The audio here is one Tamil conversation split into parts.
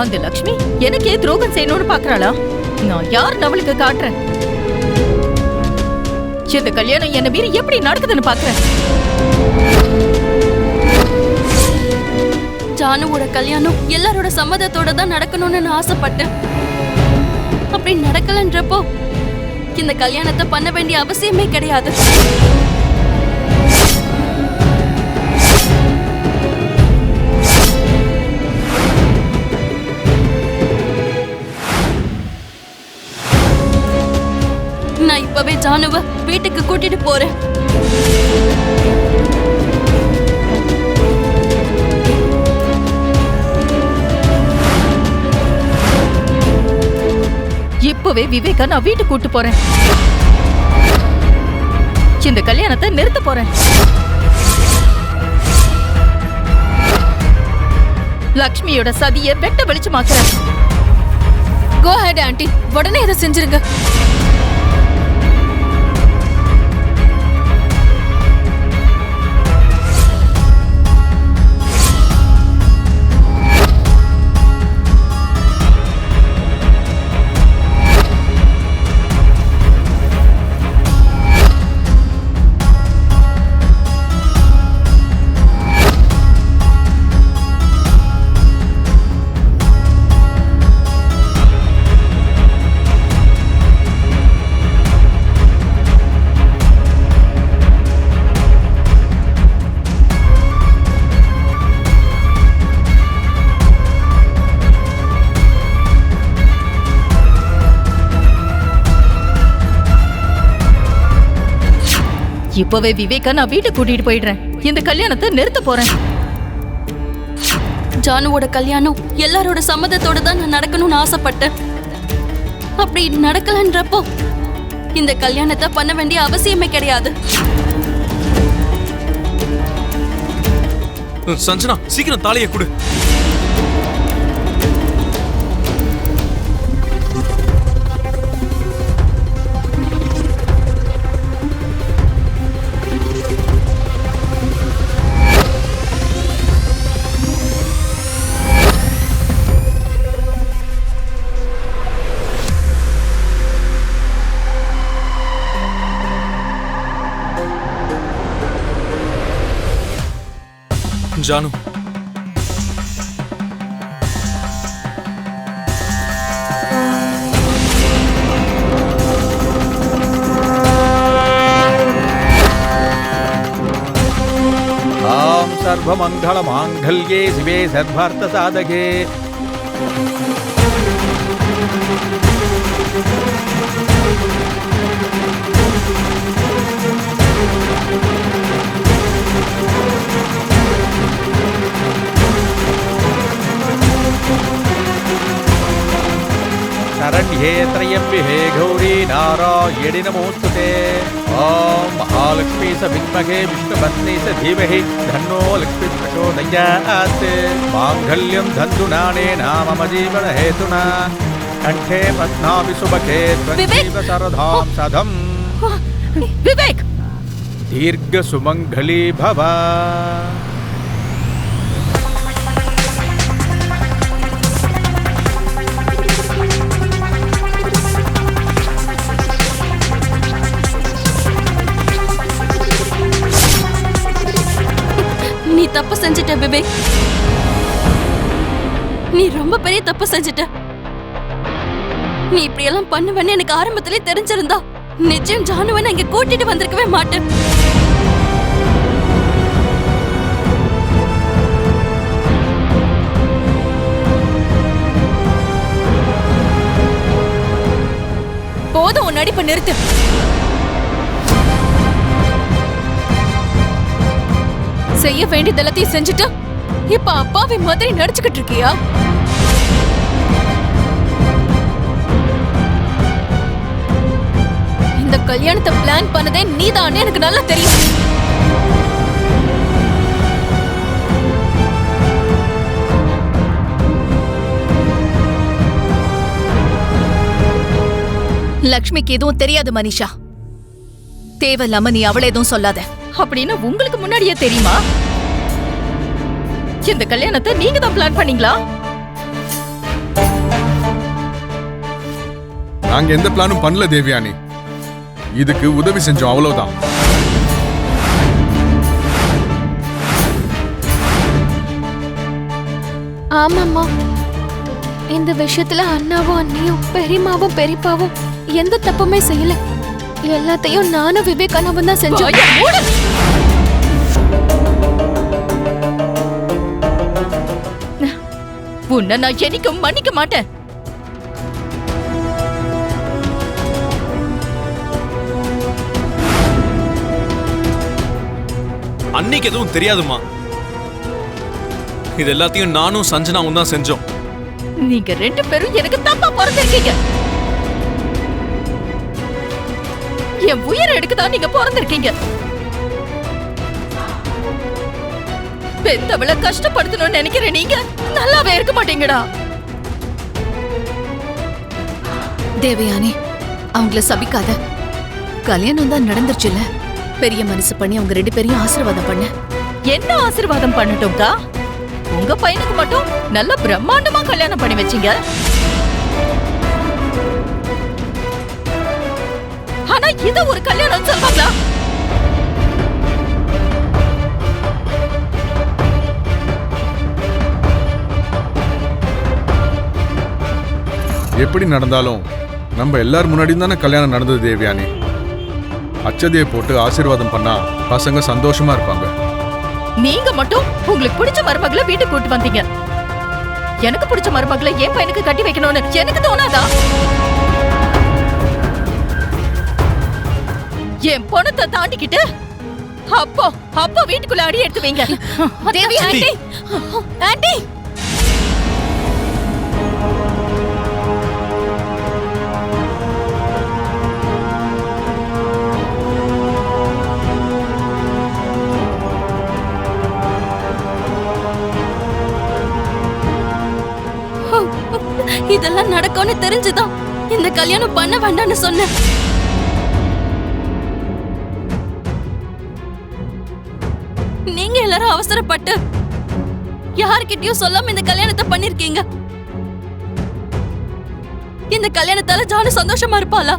அந்த லக்ஷ்மி எனக்கே துரோகம் செய்யணும்னு பாக்குறாளா? நான் யார் அவளுக்கு காட்டுறேன். இந்த கல்யாணம் என்ன மீறி எப்படி நடக்குதுன்னு பாக்குறேன். ஜானுவோட கல்யாணம் எல்லாரோட சம்மதத்தோட தான் நடக்கணும்னு நான் ஆசைப்பட்டேன். அப்படி நடக்கலன்றப்போ இந்த கல்யாணத்தை பண்ண வேண்டிய அவசியமே கிடையாது. நான் இப்பவே ஜானுவ வீட்டுக்கு கூட்டிட்டு போறேன். இப்பவே விவேகா நான் வீட்டுக்கு கூட்டு போறேன். இந்த கல்யாணத்தை நிறுத்த போறேன். லக்ஷ்மியோட சதியை வெட்ட வெளிச்சமாக்குறேன். கோ ஹெட் ஆண்டி, உடனே இதை செஞ்சிருங்க. இப்பவே விவேகா நான் வீட்டுக்கு கூட்டிட்டு போயிடுறேன். இந்த கல்யாணத்தை நிறுத்த போறேன். ஜானுவோட கல்யாணம் எல்லாரோட சம்மதத்தோட தான் நான் நடக்கணும்னு ஆசைப்பட்டேன். அப்படி நடக்கலன்றப்போ இந்த கல்யாணத்தை பண்ண வேண்டிய அவசியமே கிடையாது. சஞ்சனா, சீக்கிரம் தாலியை கொடு. ஜானு, ஆம் சர்வமங்கள மாங்கல்யே சிவே சர்வார்த்த சாதகே. शरण्ये त्र्यम्बिके गौरी नारायणि नमोस्तुते। ओम महालक्ष्मी स विद्महे विष्णुपत्नी स धीमहि धन्नो लक्ष्मी प्रचोदयात्। मांगल्यं धन्तुनानेन मम जीवन हेतुना कंठे पद्मामि सुभगे त्वं शरधां सदम्। विवेक, दीर्घ सुमंगली भव। நீ தப்பு செஞ்சிட்ட விவேக், நீ ரொம்ப பெரிய தப்பு செஞ்சிட்ட. நீ இப்படி எல்லாம் பண்ணுவேன்னு எனக்கு ஆரம்பத்திலே தெரிஞ்சிருந்தா நிச்சயம் ஜானுவை நான் இங்க கூட்டிட்டு வந்திருக்கவே மாட்டேன். போதும், உன் நடிப்பை நிறுத்து. செய்ய வேண்டியது எல்லாத்தையும் செஞ்சுட்டு இப்ப அப்பாவி மாதிரி நடிச்சுக்கிட்டு இருக்கியா? இந்த கல்யாணத்தை பிளான் பண்ணதே நீதானே எனக்கு நல்லா தெரியும். லக்ஷ்மிக்கு எதுவும் தெரியாது மனிஷா. தேவையில்லாம நீ அவளை எதுவும் சொல்லாத. அப்படின்னு உங்களுக்கு முன்னாடியே தெரியுமா? இந்த கல்யாணத்தை நீங்க தான் பிளான் பண்ணீங்களா? நாங்க எந்த பிளானும் பண்ணல தேவயானி. இதுக்கு உதவி செஞ்சோம், அவ்வளவுதான். ஆமாம்மா, இந்த விஷயத்துல அண்ணாவும் அண்ணியும் பெரியம்மாவும் பெரியப்பாவும் எந்த தப்புமே செய்யல. எல்லாத்தையும் நானும் விவேகானவும் தான் செஞ்சோம். வாயை மூடு. உன்னை நான் என்னைக்கும் மன்னிக்க மாட்டேன். அன்னைக்கு எதுவும் தெரியாதுமா. இது எல்லாத்தையும் நானும் சஞ்சனாவும் தான் செஞ்சோம். நீங்க ரெண்டு பேரும் எனக்கு தப்பா பிறந்திருக்கீங்க. என் உயிரை எடுக்கதான் நீங்க பிறந்திருக்கீங்க. பெத்தவளை கஷ்டப்படுத்தணும்னு நினைக்கிற நீங்க நல்லாவே இருக்க மாட்டீங்கடா. தேவயானி, அவங்கள சபிக்காத. கல்யாணம் தான் நடந்துருச்சுல, பெரிய மனசு பண்ணி அவங்க ரெண்டு பேரையும் ஆசீர்வாதம் பண்ண. என்ன ஆசீர்வாதம் பண்ணட்டும்க்கா? உங்க பையனுக்கு மட்டும் நல்ல பிரம்மாண்டமா கல்யாணம் பண்ணி வச்சீங்க. ஆனா இத ஒரு கல்யாணம் சொல்வாங்களா? எப்படி நடந்தாலும் நம்ம எல்லாரும் முன்னாடியும் தானே கல்யாணம் நடந்தது தேவயானி. அச்சதையை போட்டு ஆசீர்வாதம் பண்ணா பசங்க சந்தோஷமா இருப்பாங்க. நீங்க மட்டும் உங்களுக்கு பிடிச்ச மருமகளை வீட்டுக்கு கூட்டு வந்தீங்க. எனக்கு பிடிச்ச மருமகளை என் பையனுக்கு கட்டி வைக்கணும்னு எனக்கு தோணாதா? என் பொணத்தை தாண்டிக்கிட்டு அப்போ வீட்டுக்குள்ள அடி எடுத்து வைங்க. தேவி ஆண்டி, ஆண்டி, இதெல்லாம் நடக்கும்னு தெரிஞ்சுதான் இந்த கல்யாணம் பண்ண வேண்டாம்னு சொன்னேன். நீங்க எல்லாரும் அவசரப்பட்டு யார்கிட்டயும் சொல்லாம இந்த கல்யாணத்தை பண்ணிருக்கீங்க. இந்த கல்யாணத்தால ஜானு சந்தோஷமா இருப்பாளா?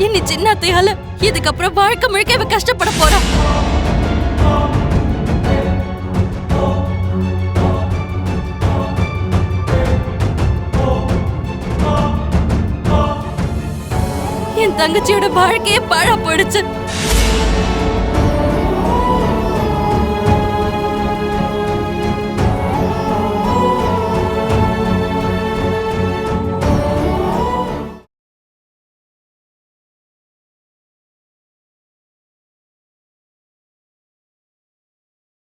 இனி சின்ன அத்தையால இதுக்கப்புறம் வாழ்க்கை முழுக்க இவ கஷ்டப்பட போறா. என் தங்கச்சியோட வாழ்க்கையே பாழா போயிடுச்சு.